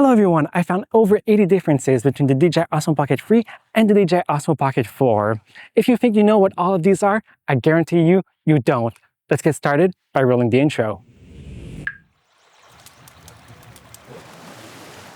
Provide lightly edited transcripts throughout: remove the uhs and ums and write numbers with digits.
Hello everyone, I found over 80 differences between the DJI Osmo Pocket 3 and the DJI Osmo Pocket 4. If you think you know what all of these are, I guarantee you, you don't. Let's get started by rolling the intro.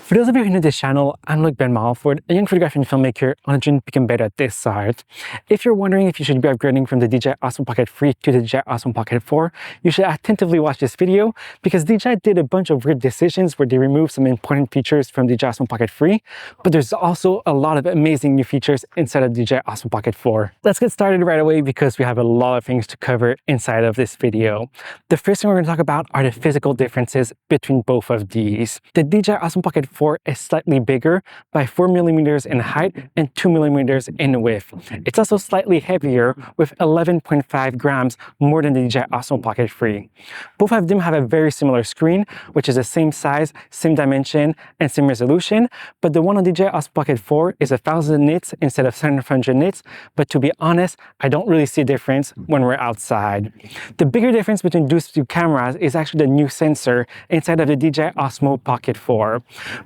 For those of you who know this channel, I'm Bellemare-Alford, a young photographer and filmmaker on a journey to become better at this art. If you're wondering if you should be upgrading from the DJI Osmo Pocket 3 to the DJI Osmo Pocket 4, you should attentively watch this video because DJI did a bunch of weird decisions where they removed some important features from the DJI Osmo Pocket 3, but there's also a lot of amazing new features inside of DJI Osmo Pocket 4. Let's get started right away because we have a lot of things to cover inside of this video. The first thing we're going to talk about are the physical differences between both of these. The DJI Osmo Pocket 4 is slightly bigger by 4 millimeters in height and 2 millimeters in width. It's also slightly heavier with 11.5 grams more than the DJI Osmo Pocket 3. Both of them have a very similar screen, which is the same size, same dimension, and same resolution, but the one on DJI Osmo Pocket 4 is 1000 nits instead of 700 nits, but to be honest, I don't really see a difference when we're outside. The bigger difference between those two cameras is actually the new sensor inside of the DJI Osmo Pocket 4.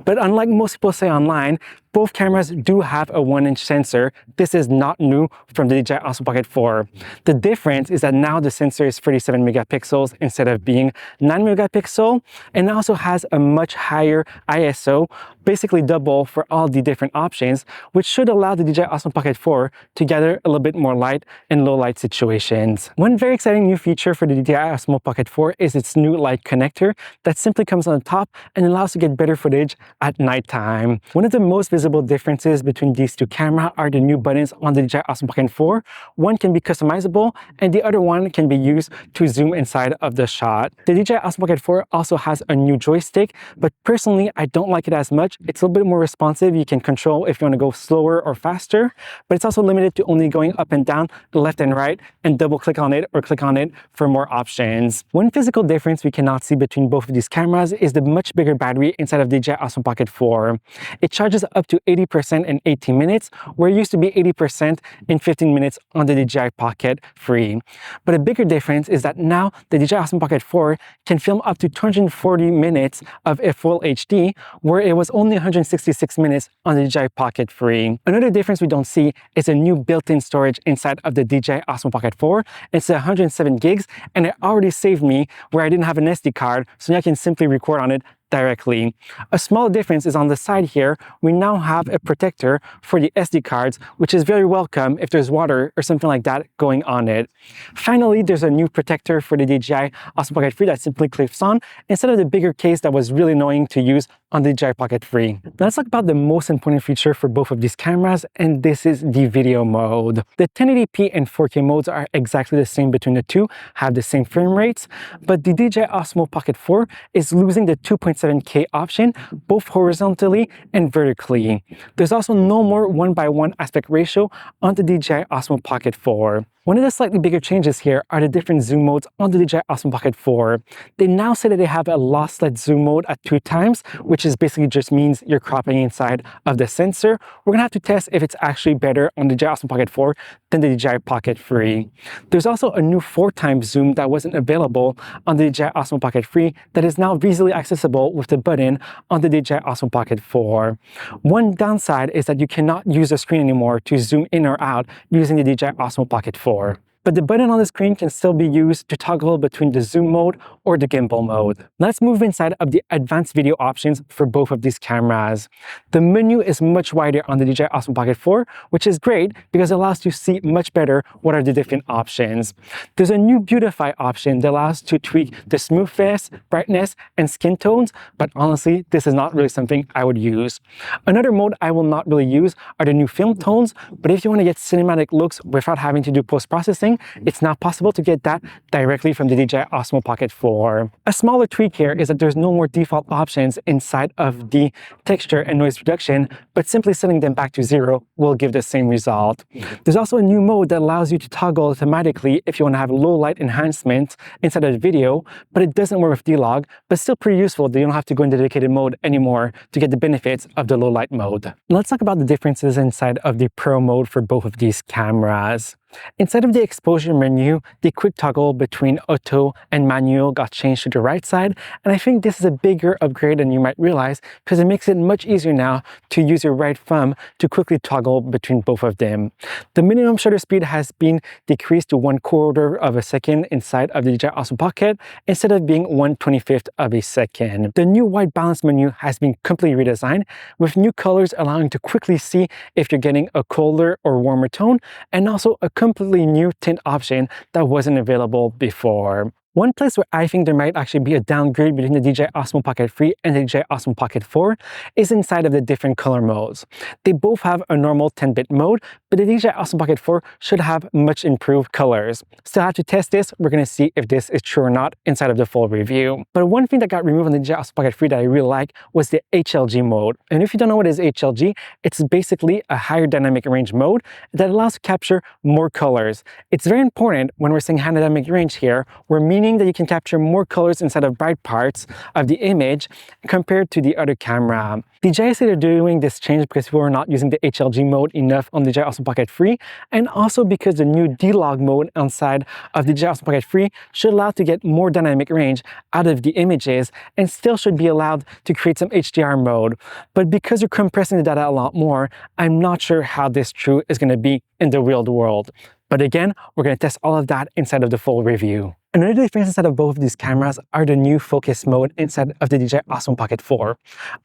But unlike most people say online, both cameras do have a 1-inch sensor. This is not new from the DJI Osmo Pocket 4. The difference is that now the sensor is 37 megapixels instead of being 9 megapixel, and also has a much higher ISO, basically double for all the different options, which should allow the DJI Osmo Pocket 4 to gather a little bit more light in low light situations. One very exciting new feature for the DJI Osmo Pocket 4 is its new light connector that simply comes on the top and allows to get better footage at nighttime. One of the most visible differences between these two cameras are the new buttons on the DJI Osmo Pocket 4. One can be customizable and the other one can be used to zoom inside of the shot. The DJI Osmo Pocket 4 also has a new joystick, but personally I don't like it as much. It's a little bit more responsive. You can control if you want to go slower or faster, but it's also limited to only going up and down, left and right, and double click on it or click on it for more options. One physical difference we cannot see between both of these cameras is the much bigger battery inside of the DJI Osmo Pocket 4. It charges up to 80% in 18 minutes, where it used to be 80% in 15 minutes on the DJI Pocket 3. But a bigger difference is that now the DJI Osmo Pocket 4 can film up to 240 minutes of a full HD, where it was only 166 minutes on the DJI Pocket 3. Another difference we don't see is a new built-in storage inside of the DJI Osmo Pocket 4. It's 107 gigs, and it already saved me where I didn't have an SD card, so now I can simply record on it directly. A small difference is on the side here. We now have a protector for the SD cards, which is very welcome if there's water or something like that going on it. Finally, there's a new protector for the DJI Osmo Pocket 3 that simply clips on instead of the bigger case that was really annoying to use on the DJI Pocket 3. Now let's talk about the most important feature for both of these cameras, and this is the video mode. The 1080p and 4K modes are exactly the same between the two, have the same frame rates, but the DJI Osmo Pocket 4 is losing the 2.7K option, both horizontally and vertically. There's also no more 1:1 aspect ratio on the DJI Osmo Pocket 4. One of the slightly bigger changes here are the different zoom modes on the DJI Osmo Pocket 4. They now say that they have a lossless zoom mode at 2 times, which is basically just means you're cropping inside of the sensor. We're gonna have to test if it's actually better on the DJI Osmo Pocket 4 than the DJI Pocket 3. There's also a new 4 times zoom that wasn't available on the DJI Osmo Pocket 3 that is now easily accessible with the button on the DJI Osmo Pocket 4. One downside is that you cannot use the screen anymore to zoom in or out using the DJI Osmo Pocket 4. But the button on the screen can still be used to toggle between the zoom mode or the gimbal mode. Let's move inside of the advanced video options for both of these cameras. The menu is much wider on the DJI Osmo Pocket 4, which is great because it allows you to see much better what are the different options. There's a new beautify option that allows to tweak the smoothness, brightness, and skin tones, but honestly, this is not really something I would use. Another mode I will not really use are the new film tones, but if you want to get cinematic looks without having to do post-processing, it's now possible to get that directly from the DJI Osmo Pocket 4. A smaller tweak here is that there's no more default options inside of the texture and noise reduction, but simply setting them back to 0 will give the same result. There's also a new mode that allows you to toggle automatically if you want to have low light enhancement inside of the video, but it doesn't work with D-Log, but still pretty useful that you don't have to go in dedicated mode anymore to get the benefits of the low light mode. Let's talk about the differences inside of the Pro mode for both of these cameras. Instead of the exposure menu, the quick toggle between auto and manual got changed to the right side, and I think this is a bigger upgrade than you might realize because it makes it much easier now to use your right thumb to quickly toggle between both of them. The minimum shutter speed has been decreased to 1/4 of a second inside of the DJI Osmo Pocket instead of being 1/25 of a second. The new white balance menu has been completely redesigned with new colors allowing you to quickly see if you're getting a colder or warmer tone, and also a completely new tint option that wasn't available before. One place where I think there might actually be a downgrade between the DJI Osmo Pocket 3 and the DJI Osmo Pocket 4 is inside of the different color modes. They both have a normal 10-bit mode, but the DJI Osmo Pocket 4 should have much improved colors. Still have to test this. We're going to see if this is true or not inside of the full review. But one thing that got removed on the DJI Osmo Pocket 3 that I really like was the HLG mode. And if you don't know what is HLG, it's basically a higher dynamic range mode that allows to capture more colors. It's very important when we're saying high dynamic range here. We're meaning that you can capture more colors inside of bright parts of the image compared to the other camera. DJI said they're doing this change because people are not using the HLG mode enough on the DJI Osmo Pocket 3, and also because the new D-Log mode inside of the DJI Osmo Pocket 3 should allow to get more dynamic range out of the images and still should be allowed to create some HDR mode. But because you're compressing the data a lot more, I'm not sure how this true is going to be in the real world. But again, we're going to test all of that inside of the full review. Another difference inside of both of these cameras are the new focus mode inside of the DJI Osmo Pocket 4.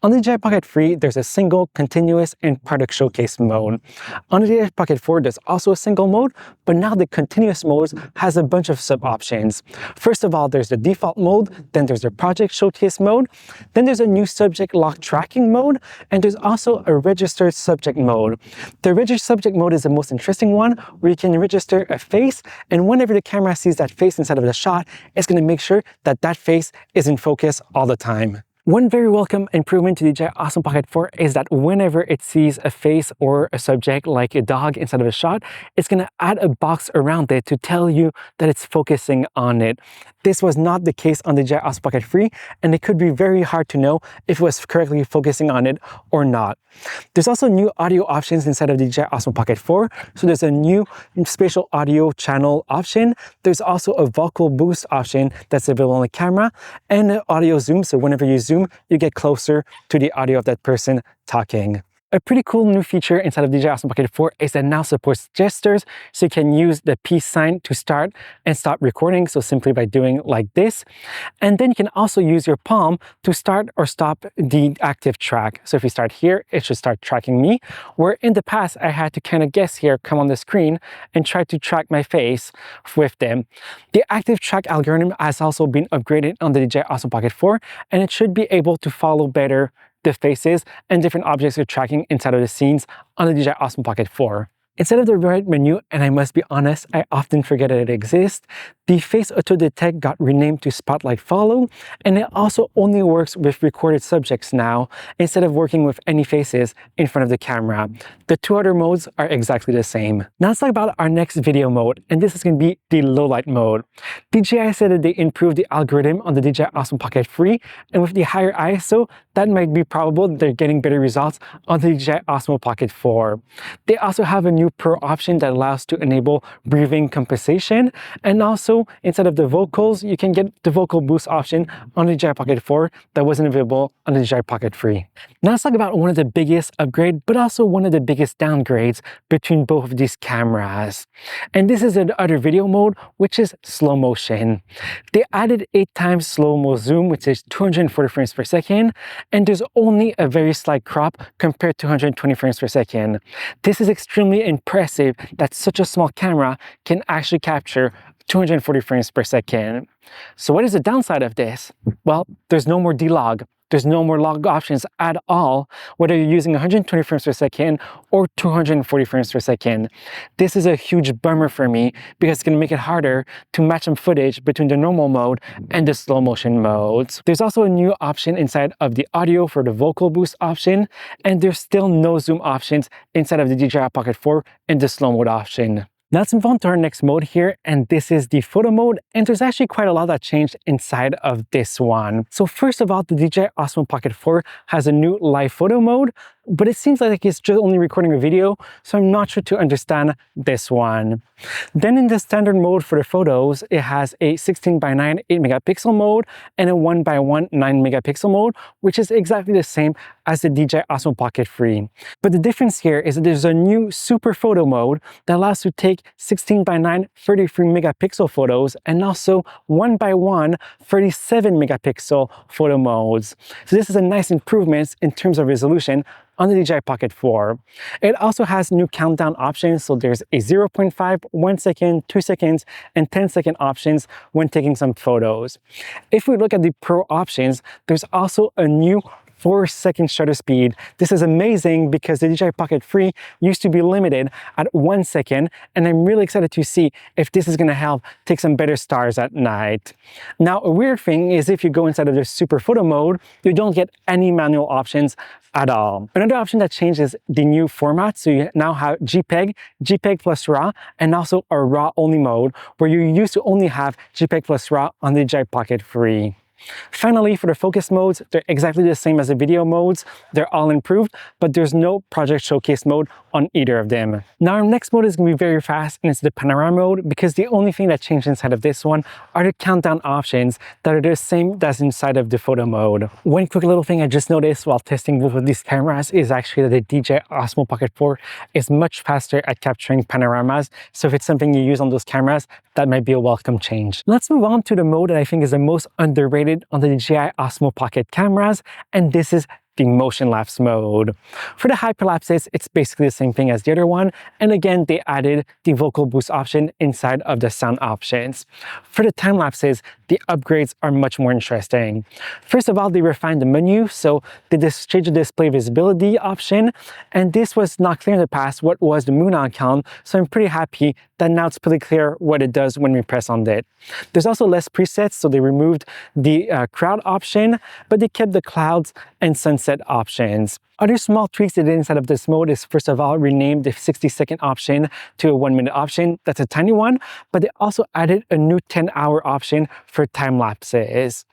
On the DJI Pocket 3, there's a single, continuous, and product showcase mode. On the DJI Pocket 4, there's also a single mode, but now the continuous mode has a bunch of sub-options. First of all, there's the default mode, then there's the project showcase mode, then there's a new subject lock tracking mode, and there's also a registered subject mode. The registered subject mode is the most interesting one, where you can register a face, and whenever the camera sees that face inside of the shot, it's going to make sure that that face is in focus all the time. One very welcome improvement to the DJI Osmo Pocket 4 is that whenever it sees a face or a subject like a dog inside of a shot, it's going to add a box around it to tell you that it's focusing on it. This was not the case on the DJI Osmo Pocket 3, and it could be very hard to know if it was correctly focusing on it or not. There's also new audio options inside of the DJI Osmo Pocket 4. So there's a new spatial audio channel option. There's also a vocal boost option that's available on the camera, and an audio zoom. So whenever you zoom, you get closer to the audio of that person talking. A pretty cool new feature inside of DJI Osmo Pocket 4 is that it now supports gestures, so you can use the peace sign to start and stop recording, so simply by doing like this. And then you can also use your palm to start or stop the active track. So if you start here, it should start tracking me, where in the past I had to kind of guess here, come on the screen, and try to track my face with them. The active track algorithm has also been upgraded on the DJI Osmo Pocket 4, and it should be able to follow better the faces and different objects you're tracking inside of the scenes on the DJI Osmo Pocket 4. Instead of the right menu, and I must be honest, I often forget that it exists, the Face Auto Detect got renamed to Spotlight Follow, and it also only works with recorded subjects now, instead of working with any faces in front of the camera. The two other modes are exactly the same. Now let's talk about our next video mode, and this is going to be the low light mode. DJI said that they improved the algorithm on the DJI Osmo Pocket 3, and with the higher ISO, that might be probable that they're getting better results on the DJI Osmo Pocket 4. They also have a new Pro option that allows to enable breathing compensation, and also instead of the vocals, you can get the vocal boost option on the DJI Pocket 4 that wasn't available on the DJI Pocket 3. Now let's talk about one of the biggest upgrades, but also one of the biggest downgrades between both of these cameras. And this is the other video mode, which is slow motion. They added 8x slow-mo zoom, which is 240 frames per second, and there's only a very slight crop compared to 120 frames per second. This is extremely impressive that such a small camera can actually capture 240 frames per second. So what is the downside of this? Well, there's no more D-Log. There's no more log options at all, whether you're using 120 frames per second or 240 frames per second. This is a huge bummer for me because it's going to make it harder to match some footage between the normal mode and the slow motion modes. There's also a new option inside of the audio for the vocal boost option, and there's still no zoom options inside of the DJI Pocket 4 and the slow mode option. Now let's move on to our next mode here, and this is the photo mode, and there's actually quite a lot that changed inside of this one. So first of all, the DJI Osmo Pocket 4 has a new live photo mode. but it seems like it's just only recording a video, so I'm not sure to understand this one. Then in the standard mode for the photos, it has a 16:9 8 megapixel mode and a 1:1 9 megapixel mode, which is exactly the same as the DJI Osmo Pocket 3. But the difference here is that there's a new super photo mode that allows you to take 16:9 33 megapixel photos and also 1:1 37 megapixel photo modes. So this is a nice improvement in terms of resolution on the DJI Pocket 4. It also has new countdown options, so there's a 0.5, 1 second, 2 seconds, and 10-second options when taking some photos. If we look at the Pro options, there's also a new 4-second shutter speed. This is amazing because the DJI Pocket 3 used to be limited at 1 second, and I'm really excited to see if this is going to help take some better stars at night. Now, a weird thing is if you go inside of the super photo mode, you don't get any manual options at all. Another option that changes the new format, so you now have JPEG, JPEG plus RAW, and also a RAW only mode, where you used to only have JPEG plus RAW on the DJI Pocket 3. Finally, for the focus modes, they're exactly the same as the video modes. They're all improved, but there's no project showcase mode on either of them. Now, our next mode is going to be very fast, and it's the Panorama mode, because the only thing that changed inside of this one are the countdown options that are the same as inside of the photo mode. One quick little thing I just noticed while testing both of these cameras is actually that the DJI Osmo Pocket 4 is much faster at capturing panoramas. So if it's something you use on those cameras, that might be a welcome change. Let's move on to the mode that I think is the most underrated on the DJI Osmo Pocket cameras, and this is the Motiolapse mode. For the Hyperlapses, it's basically the same thing as the other one, and again, they added the vocal boost option inside of the sound options. For the Timelapses, the upgrades are much more interesting. First of all, they refined the menu, so they just changed the display visibility option, and this was not clear in the past what was the moon icon, so I'm pretty happy that now it's pretty clear what it does when we press on it. There's also less presets, so they removed the crowd option, but they kept the clouds and sunset options. Other small tweaks they did inside of this mode is, first of all, renamed the 60-second option to a 1-minute option. That's a tiny one, but they also added a new 10-hour option for time lapses.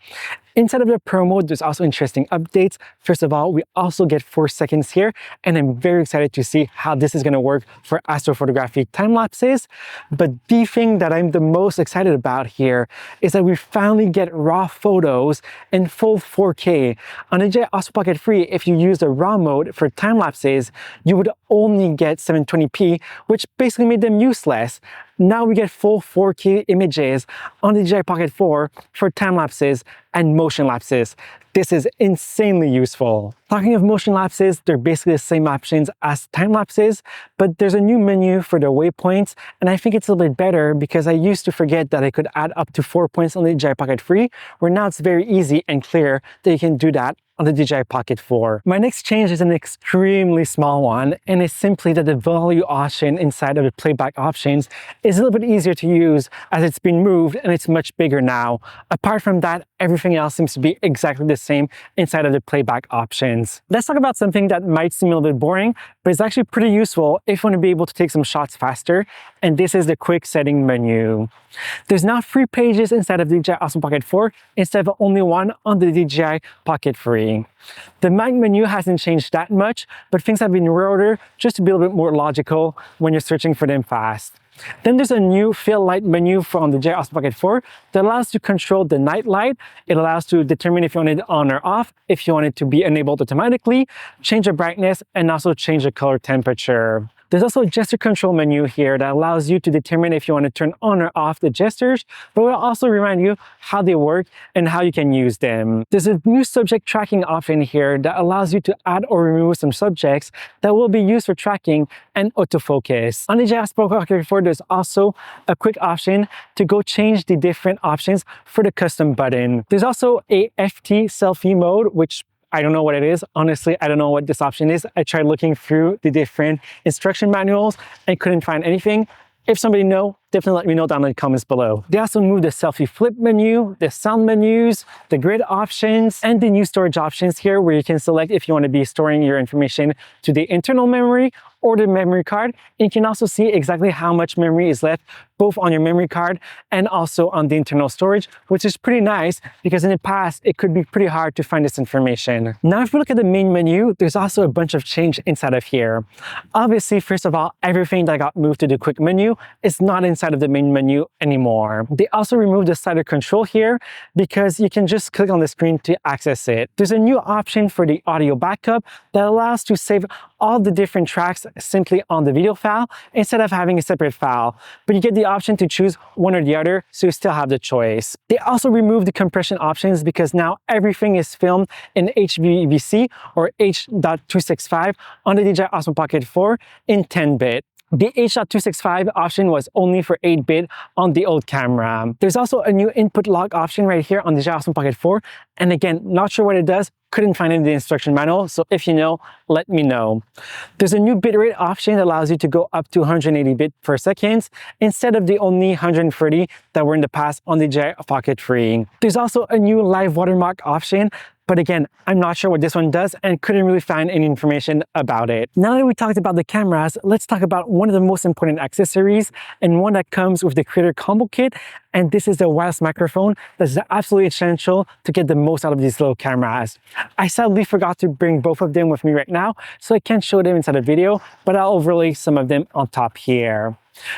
Inside of the Pro mode, there's also interesting updates. First of all, we also get 4 seconds here, and I'm very excited to see how this is going to work for astrophotography time lapses. But the thing that I'm the most excited about here is that we finally get raw photos in full 4K. On the DJI Osmo Pocket 3, if you use the raw mode for time lapses, you would only get 720p, which basically made them useless. Now we get full 4K images on the DJI Pocket 4 for time lapses and motion lapses. This is insanely useful. Talking of motion lapses, they're basically the same options as time lapses, but there's a new menu for the waypoints, and I think it's a little bit better because I used to forget that I could add up to 4 points on the DJI Pocket 3, where now it's very easy and clear that you can do that on the DJI Pocket 4. My next change is an extremely small one, and it's simply that the value option inside of the playback options is a little bit easier to use as it's been moved and it's much bigger now. Apart from that, everything else seems to be exactly the same inside of the playback options. Let's talk about something that might seem a little bit boring, but it's actually pretty useful if you want to be able to take some shots faster, and this is the quick setting menu. There's now 3 pages inside of the DJI Osmo Pocket 4 instead of only 1 on the DJI Pocket 3. The mic menu hasn't changed that much, but things have been reordered just to be a little bit more logical when you're searching for them fast. Then there's a new fill light menu from the DJI Osmo Pocket 4 that allows you to control the night light. It allows to determine if you want it on or off, if you want it to be enabled automatically, change the brightness, and also change the color temperature. There's also a gesture control menu here that allows you to determine if you want to turn on or off the gestures, but will also remind you how they work and how you can use them. There's a new subject tracking option here that allows you to add or remove some subjects that will be used for tracking and autofocus. On the DJI Osmo Pocket 4, there's also a quick option to go change the different options for the custom button. There's also a FT selfie mode, which I don't know what it is. Honestly, I don't know what this option is. I tried looking through the different instruction manuals and couldn't find anything. If somebody knows, Definitely let me know down in the comments below. They also moved the selfie flip menu, the sound menus, the grid options, and the new storage options here where you can select if you want to be storing your information to the internal memory or the memory card. And you can also see exactly how much memory is left both on your memory card and also on the internal storage, which is pretty nice because in the past it could be pretty hard to find this information. Now if we look at the main menu, there's also a bunch of change inside of here. Obviously, first of all, everything that got moved to the quick menu is not inside of the main menu anymore. They also removed the slider control here because you can just click on the screen to access it. There's a new option for the audio backup that allows to save all the different tracks simply on the video file instead of having a separate file. But you get the option to choose one or the other, so you still have the choice. They also removed the compression options because now everything is filmed in HEVC or H.265 on the DJI Osmo Pocket 4 in 10-bit. The H.265 option was only for 8-bit on the old camera. There's also a new input log option right here on the DJI Osmo Pocket 4. And again, not sure what it does, couldn't find it in the instruction manual, so if you know, let me know. There's a new bitrate option that allows you to go up to 180 bit per second instead of the only 130 that were in the past on the DJI Pocket 3. There's also a new live watermark option, but again, I'm not sure what this one does and couldn't really find any information about it. Now that we talked about the cameras, let's talk about one of the most important accessories and one that comes with the Creator Combo Kit, and this is the wireless microphone that's absolutely essential to get the most out of these little cameras. I sadly forgot to bring both of them with me right now, so I can't show them inside the video, but I'll overlay some of them on top here.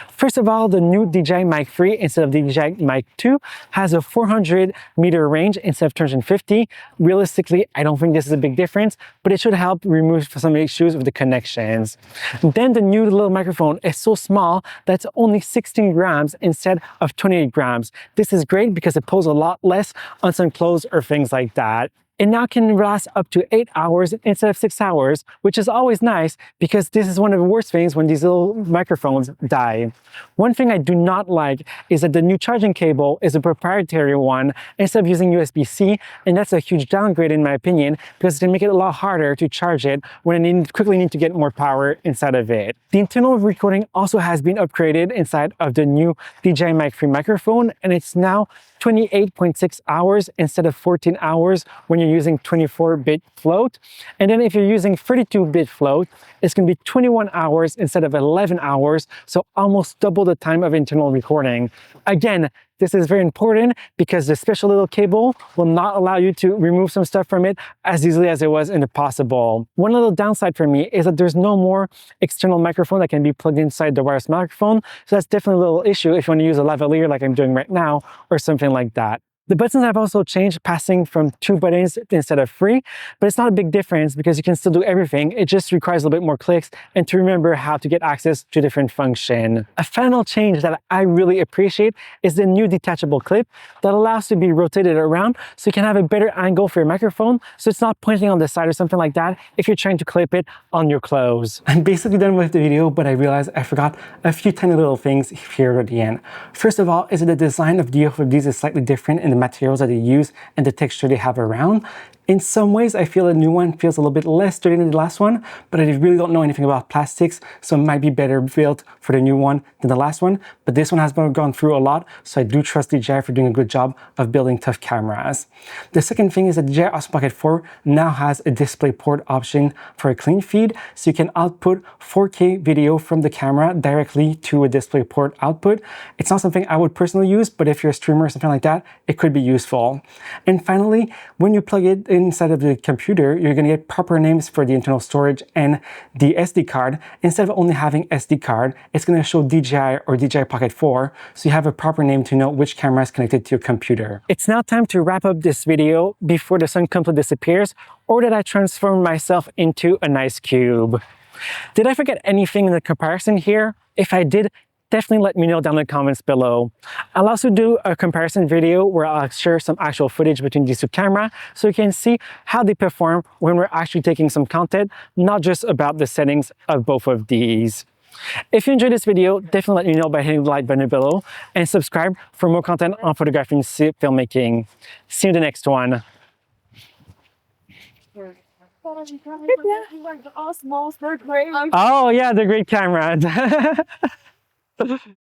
First of all, the new DJI Mic 3 instead of the DJI Mic 2 has a 400-meter range instead of 250. Realistically, I don't think this is a big difference, but it should help remove some of the issues with the connections. Then the new little microphone is so small that it's only 16 grams instead of 28 grams. This is great because it pulls a lot less on some clothes or things like that. It now can last up to 8 hours instead of 6 hours, which is always nice because this is one of the worst things when these little microphones die. One thing I do not like is that the new charging cable is a proprietary one instead of using USB-C, and that's a huge downgrade in my opinion because it's going to make it a lot harder to charge it when I quickly need to get more power inside of it. The internal recording also has been upgraded inside of the new DJI Mic 3 microphone, and it's now 28.6 hours instead of 14 hours when you're using 24-bit float. And then if you're using 32-bit float, it's going to be 21 hours instead of 11 hours, so almost double the time of internal recording. Again, this is very important because the special little cable will not allow you to remove some stuff from it as easily as it was in the Possible. One little downside for me is that there's no more external microphone that can be plugged inside the wireless microphone, so that's definitely a little issue if you want to use a lavalier like I'm doing right now or something like that. The buttons have also changed, passing from 2 buttons instead of 3, but it's not a big difference because you can still do everything. It just requires a little bit more clicks and to remember how to get access to different functions. A final change that I really appreciate is the new detachable clip that allows to be rotated around so you can have a better angle for your microphone so it's not pointing on the side or something like that if you're trying to clip it on your clothes. I'm basically done with the video, but I realized I forgot a few tiny little things here at the end. First of all, is that the design of these is slightly different in the materials that they use and the texture they have around. In some ways, I feel the new one feels a little bit less sturdy than the last one, but I really don't know anything about plastics, so it might be better built for the new one than the last one. But this one has gone through a lot, so I do trust DJI for doing a good job of building tough cameras. The second thing is that DJI Osmo Pocket 4 now has a DisplayPort option for a clean feed, so you can output 4K video from the camera directly to a DisplayPort output. It's not something I would personally use, but if you're a streamer or something like that, it could be useful. And finally, when you plug it inside of the computer, you're going to get proper names for the internal storage and the SD card. Instead of only having SD card, it's going to show DJI or DJI Pocket 4, so you have a proper name to know which camera is connected to your computer. It's now time to wrap up this video before the sun completely disappears or that I transform myself into an ice cube. Did I forget anything in the comparison here? If I did, definitely let me know down in the comments below. I'll also do a comparison video where I'll share some actual footage between these two cameras so you can see how they perform when we're actually taking some content, not just about the settings of both of these. If you enjoyed this video, definitely let me know by hitting the like button below and subscribe for more content on photography and filmmaking. See you in the next one. Oh yeah, they're great cameras.